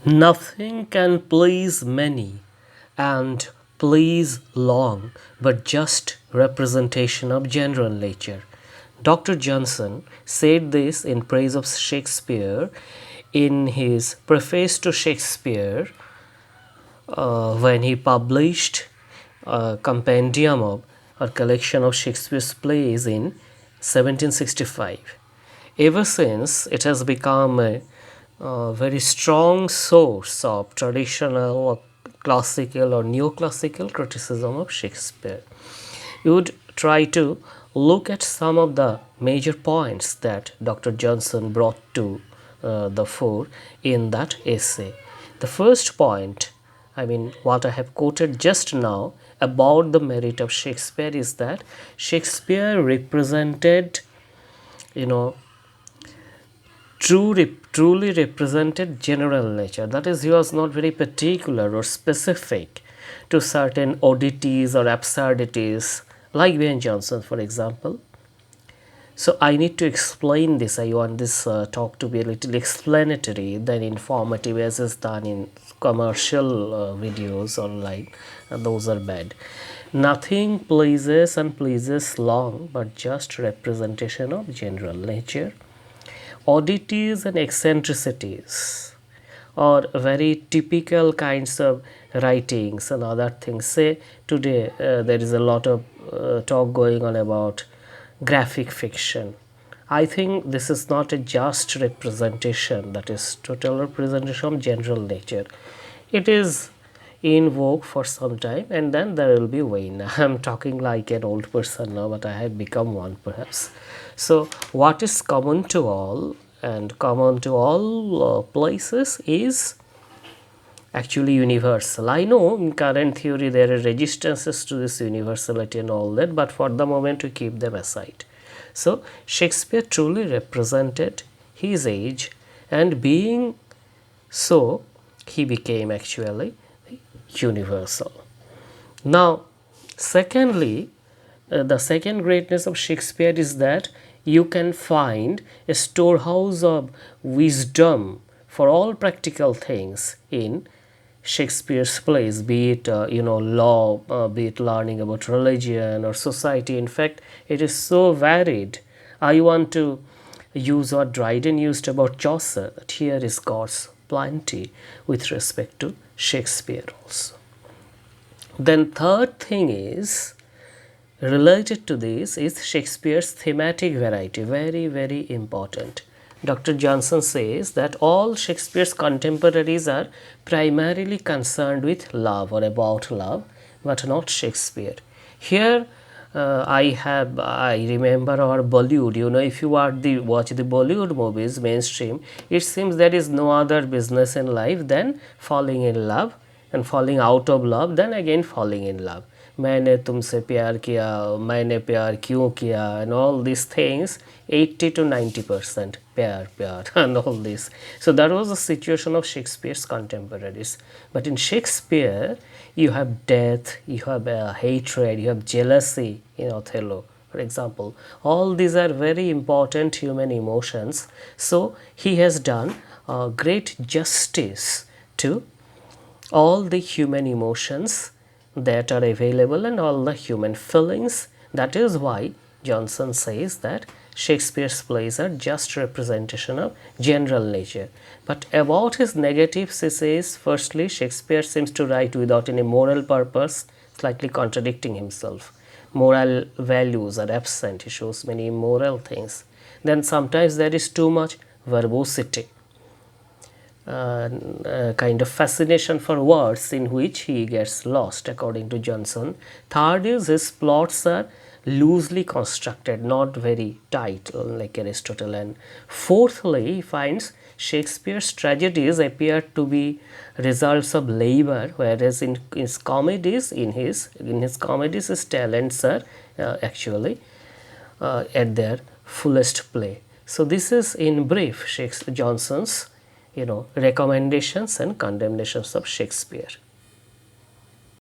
Nothing can please many and please long, but just representation of general nature. Dr. Johnson said this in praise of Shakespeare in his Preface to Shakespeare when he published a compendium of or collection of Shakespeare's plays in 1765. Ever since, it has become a very strong source of traditional or classical or neoclassical criticism of Shakespeare. You would try to look at some of the major points that Dr. Johnson brought to the fore in that essay. The first point, what I have quoted just now about the merit of Shakespeare is that Shakespeare represented, you know, truly represented general nature. That is, he was not very particular or specific to certain oddities or absurdities, like Ben Jonson, for example. So I need to explain this. I want this talk to be a little explanatory than informative, as is done in commercial videos online. Those are bad. Nothing pleases and pleases long, but just representation of general nature. Oddities and eccentricities or very typical kinds of writings and other things. Say today there is a lot of talk going on about graphic fiction. I think this is not a just representation, that is total representation of general nature. It is in vogue for some time and then there will be wane. I'm talking like an old person now, but I have become one perhaps. So what is common to all and common to all places is actually universal. I know in current theory there are resistances to this universality and all that, but for the moment we keep them aside. So Shakespeare truly represented his age, and being so, he became actually universal. Now, secondly, the second greatness of Shakespeare is that you can find a storehouse of wisdom for all practical things in Shakespeare's plays, be it law, be it learning about religion or society. In fact, it is so varied. I want to use what Dryden used about Chaucer, that here is God's plenty with respect to Shakespeare also. Then third thing is related to this is Shakespeare's thematic variety, very important. Dr. Johnson says that all Shakespeare's contemporaries are primarily concerned with love or about love, but not Shakespeare. Here I remember our Bollywood. If you watch the Bollywood movies, mainstream, it seems there is no other business in life than falling in love and falling out of love, then again falling in love. मैंने तुमसे प्यार किया, मैंने प्यार क्यों किया, and all these things, 80 to 90% प्यार and all this. So that was the situation of Shakespeare's contemporaries. But in Shakespeare, you have death, you have hatred, you have jealousy in Othello, for example. All these are very important human emotions. So he has done great justice to all the human emotions that are available and all the human feelings. That is why Johnson says that Shakespeare's plays are just representation of general nature. But about his negatives, he says, firstly, Shakespeare seems to write without any moral purpose, slightly contradicting himself. Moral values are absent. He shows many immoral things. Then sometimes there is too much verbosity. Kind of fascination for words in which he gets lost, according to Johnson. Third is his plots are loosely constructed, not very tight like Aristotle. And fourthly, he finds Shakespeare's tragedies appear to be results of labor, whereas in his comedies, his talents are actually at their fullest play. So this is in brief Johnson's recommendations and condemnations of Shakespeare.